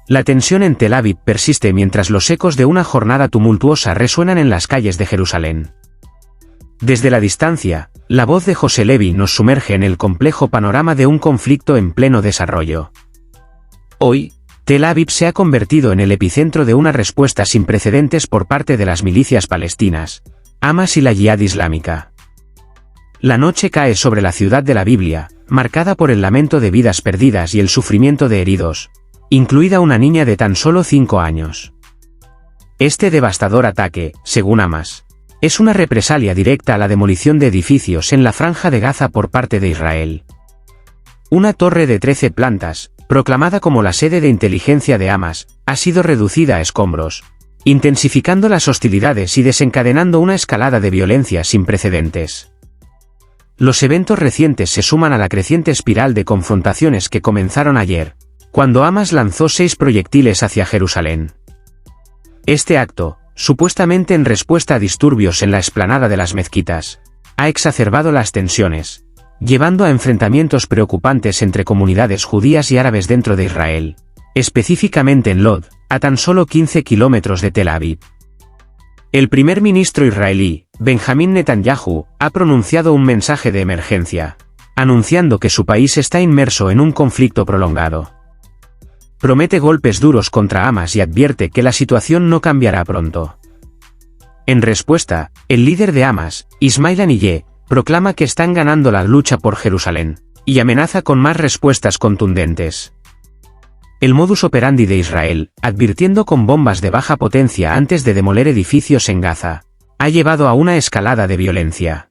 La tensión en Tel Aviv persiste mientras los ecos de una jornada tumultuosa resuenan en las calles de Jerusalén. Desde la distancia, la voz de José Levi nos sumerge en el complejo panorama de un conflicto en pleno desarrollo. Hoy, Tel Aviv se ha convertido en el epicentro de una respuesta sin precedentes por parte de las milicias palestinas, Hamas y la Yihad Islámica. La noche cae sobre la ciudad de la Biblia, marcada por el lamento de vidas perdidas y el sufrimiento de heridos, incluida una niña de tan solo 5 años. Este devastador ataque, según Hamas, es una represalia directa a la demolición de edificios en la Franja de Gaza por parte de Israel. Una torre de 13 plantas, proclamada como la sede de inteligencia de Hamas, ha sido reducida a escombros, intensificando las hostilidades y desencadenando una escalada de violencia sin precedentes. Los eventos recientes se suman a la creciente espiral de confrontaciones que comenzaron ayer, cuando Hamas lanzó 6 proyectiles hacia Jerusalén. Este acto, supuestamente en respuesta a disturbios en la explanada de las mezquitas, ha exacerbado las tensiones, llevando a enfrentamientos preocupantes entre comunidades judías y árabes dentro de Israel, específicamente en Lod, a tan solo 15 kilómetros de Tel Aviv. El primer ministro israelí, Benjamín Netanyahu, ha pronunciado un mensaje de emergencia, anunciando que su país está inmerso en un conflicto prolongado. Promete golpes duros contra Hamas y advierte que la situación no cambiará pronto. En respuesta, el líder de Hamas, Ismail Haniyeh, proclama que están ganando la lucha por Jerusalén, y amenaza con más respuestas contundentes. El modus operandi de Israel, advirtiendo con bombas de baja potencia antes de demoler edificios en Gaza, ha llevado a una escalada de violencia.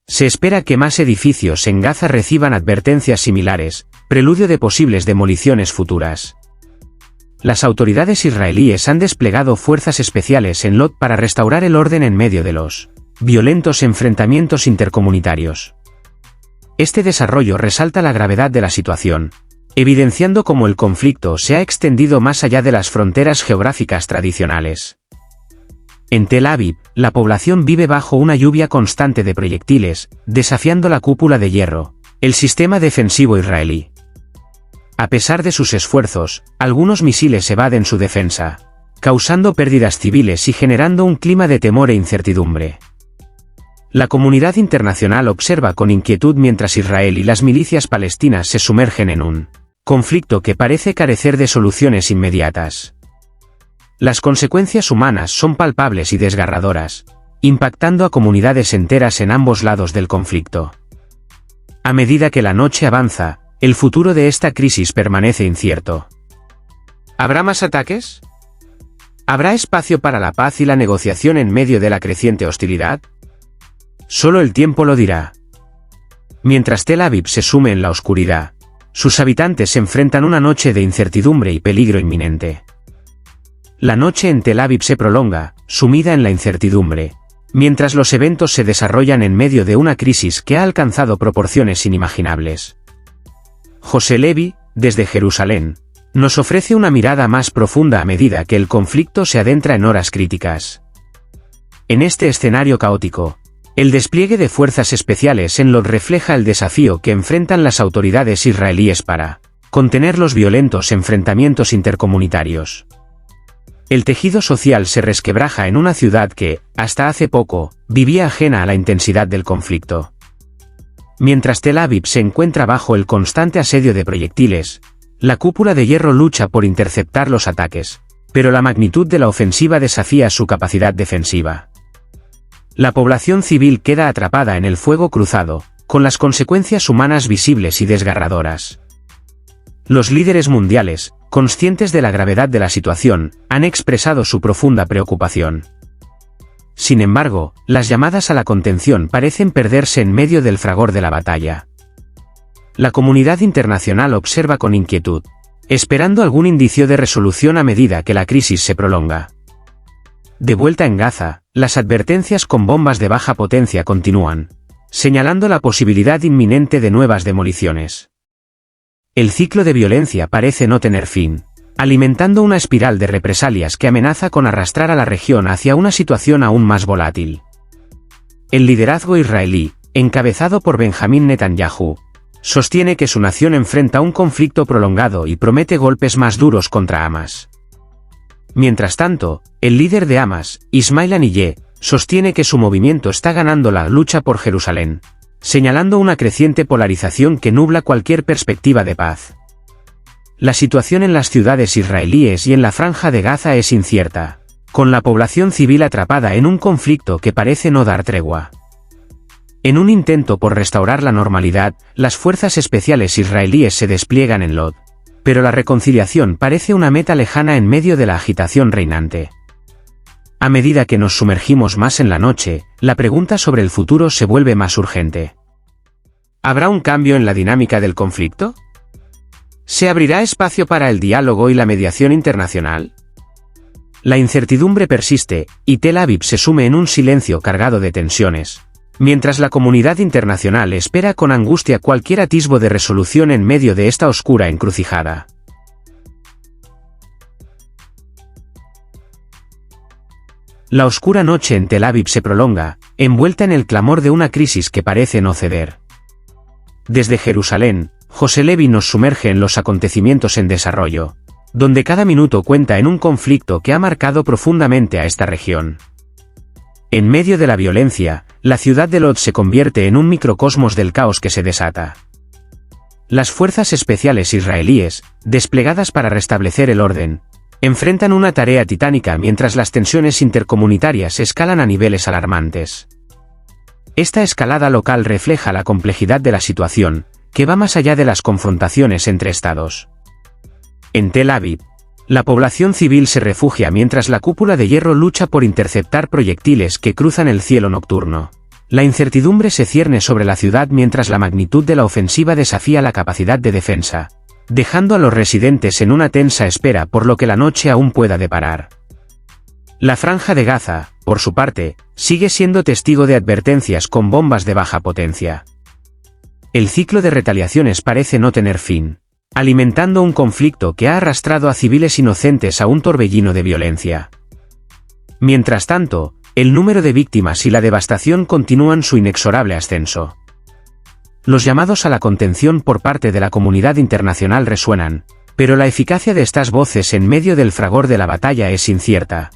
Se espera que más edificios en Gaza reciban advertencias similares, preludio de posibles demoliciones futuras. Las autoridades israelíes han desplegado fuerzas especiales en Lod para restaurar el orden en medio de los violentos enfrentamientos intercomunitarios. Este desarrollo resalta la gravedad de la situación, evidenciando cómo el conflicto se ha extendido más allá de las fronteras geográficas tradicionales. En Tel Aviv, la población vive bajo una lluvia constante de proyectiles, desafiando la cúpula de hierro, el sistema defensivo israelí. A pesar de sus esfuerzos, algunos misiles evaden su defensa, causando pérdidas civiles y generando un clima de temor e incertidumbre. La comunidad internacional observa con inquietud mientras Israel y las milicias palestinas se sumergen en un conflicto que parece carecer de soluciones inmediatas. Las consecuencias humanas son palpables y desgarradoras, impactando a comunidades enteras en ambos lados del conflicto. A medida que la noche avanza, el futuro de esta crisis permanece incierto. ¿Habrá más ataques? ¿Habrá espacio para la paz y la negociación en medio de la creciente hostilidad? Solo el tiempo lo dirá. Mientras Tel Aviv se sume en la oscuridad, sus habitantes se enfrentan una noche de incertidumbre y peligro inminente. La noche en Tel Aviv se prolonga, sumida en la incertidumbre, mientras los eventos se desarrollan en medio de una crisis que ha alcanzado proporciones inimaginables. José Levi, desde Jerusalén, nos ofrece una mirada más profunda a medida que el conflicto se adentra en horas críticas. En este escenario caótico, el despliegue de fuerzas especiales en Lod refleja el desafío que enfrentan las autoridades israelíes para contener los violentos enfrentamientos intercomunitarios. El tejido social se resquebraja en una ciudad que, hasta hace poco, vivía ajena a la intensidad del conflicto. Mientras Tel Aviv se encuentra bajo el constante asedio de proyectiles, la cúpula de hierro lucha por interceptar los ataques, pero la magnitud de la ofensiva desafía su capacidad defensiva. La población civil queda atrapada en el fuego cruzado, con las consecuencias humanas visibles y desgarradoras. Los líderes mundiales, conscientes de la gravedad de la situación, han expresado su profunda preocupación. Sin embargo, las llamadas a la contención parecen perderse en medio del fragor de la batalla. La comunidad internacional observa con inquietud, esperando algún indicio de resolución a medida que la crisis se prolonga. De vuelta en Gaza, las advertencias con bombas de baja potencia continúan, señalando la posibilidad inminente de nuevas demoliciones. El ciclo de violencia parece no tener fin, alimentando una espiral de represalias que amenaza con arrastrar a la región hacia una situación aún más volátil. El liderazgo israelí, encabezado por Benjamín Netanyahu, sostiene que su nación enfrenta un conflicto prolongado y promete golpes más duros contra Hamas. Mientras tanto, el líder de Hamas, Ismail Haniyeh, sostiene que su movimiento está ganando la lucha por Jerusalén, señalando una creciente polarización que nubla cualquier perspectiva de paz. La situación en las ciudades israelíes y en la Franja de Gaza es incierta, con la población civil atrapada en un conflicto que parece no dar tregua. En un intento por restaurar la normalidad, las fuerzas especiales israelíes se despliegan en Lod, pero la reconciliación parece una meta lejana en medio de la agitación reinante. A medida que nos sumergimos más en la noche, la pregunta sobre el futuro se vuelve más urgente. ¿Habrá un cambio en la dinámica del conflicto? ¿Se abrirá espacio para el diálogo y la mediación internacional? La incertidumbre persiste, y Tel Aviv se sume en un silencio cargado de tensiones, mientras la comunidad internacional espera con angustia cualquier atisbo de resolución en medio de esta oscura encrucijada. La oscura noche en Tel Aviv se prolonga, envuelta en el clamor de una crisis que parece no ceder. Desde Jerusalén, José Levi nos sumerge en los acontecimientos en desarrollo, donde cada minuto cuenta en un conflicto que ha marcado profundamente a esta región. En medio de la violencia, la ciudad de Lod se convierte en un microcosmos del caos que se desata. Las fuerzas especiales israelíes, desplegadas para restablecer el orden, enfrentan una tarea titánica mientras las tensiones intercomunitarias escalan a niveles alarmantes. Esta escalada local refleja la complejidad de la situación, que va más allá de las confrontaciones entre estados. En Tel Aviv, la población civil se refugia mientras la cúpula de hierro lucha por interceptar proyectiles que cruzan el cielo nocturno. La incertidumbre se cierne sobre la ciudad mientras la magnitud de la ofensiva desafía la capacidad de defensa, dejando a los residentes en una tensa espera por lo que la noche aún pueda deparar. La Franja de Gaza, por su parte, sigue siendo testigo de advertencias con bombas de baja potencia. El ciclo de retaliaciones parece no tener fin, alimentando un conflicto que ha arrastrado a civiles inocentes a un torbellino de violencia. Mientras tanto, el número de víctimas y la devastación continúan su inexorable ascenso. Los llamados a la contención por parte de la comunidad internacional resuenan, pero la eficacia de estas voces en medio del fragor de la batalla es incierta.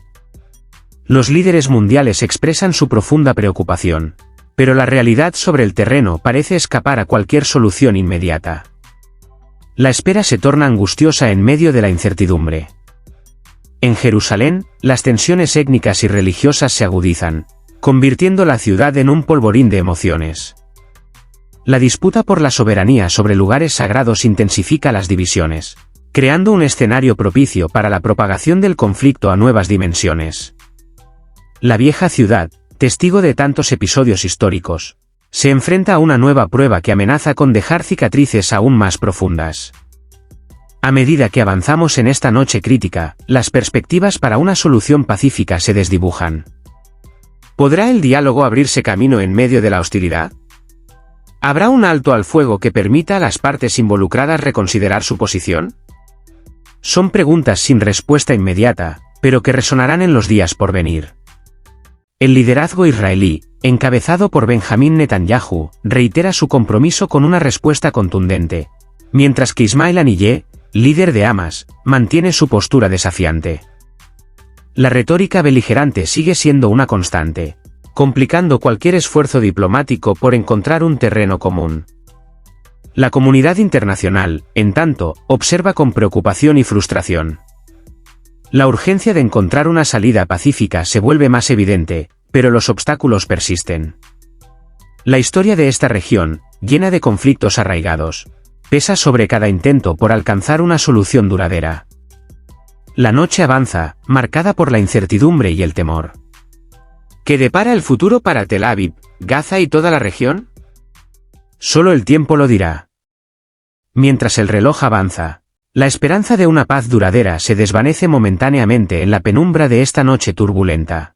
Los líderes mundiales expresan su profunda preocupación, pero la realidad sobre el terreno parece escapar a cualquier solución inmediata. La espera se torna angustiosa en medio de la incertidumbre. En Jerusalén, las tensiones étnicas y religiosas se agudizan, convirtiendo la ciudad en un polvorín de emociones. La disputa por la soberanía sobre lugares sagrados intensifica las divisiones, creando un escenario propicio para la propagación del conflicto a nuevas dimensiones. La vieja ciudad, testigo de tantos episodios históricos, se enfrenta a una nueva prueba que amenaza con dejar cicatrices aún más profundas. A medida que avanzamos en esta noche crítica, las perspectivas para una solución pacífica se desdibujan. ¿Podrá el diálogo abrirse camino en medio de la hostilidad? ¿Habrá un alto al fuego que permita a las partes involucradas reconsiderar su posición? Son preguntas sin respuesta inmediata, pero que resonarán en los días por venir. El liderazgo israelí, encabezado por Benjamín Netanyahu, reitera su compromiso con una respuesta contundente, mientras que Ismail Haniyeh, líder de Hamas, mantiene su postura desafiante. La retórica beligerante sigue siendo una constante, complicando cualquier esfuerzo diplomático por encontrar un terreno común. La comunidad internacional, en tanto, observa con preocupación y frustración. La urgencia de encontrar una salida pacífica se vuelve más evidente, pero los obstáculos persisten. La historia de esta región, llena de conflictos arraigados, pesa sobre cada intento por alcanzar una solución duradera. La noche avanza, marcada por la incertidumbre y el temor. ¿Qué depara el futuro para Tel Aviv, Gaza y toda la región? Solo el tiempo lo dirá. Mientras el reloj avanza, la esperanza de una paz duradera se desvanece momentáneamente en la penumbra de esta noche turbulenta.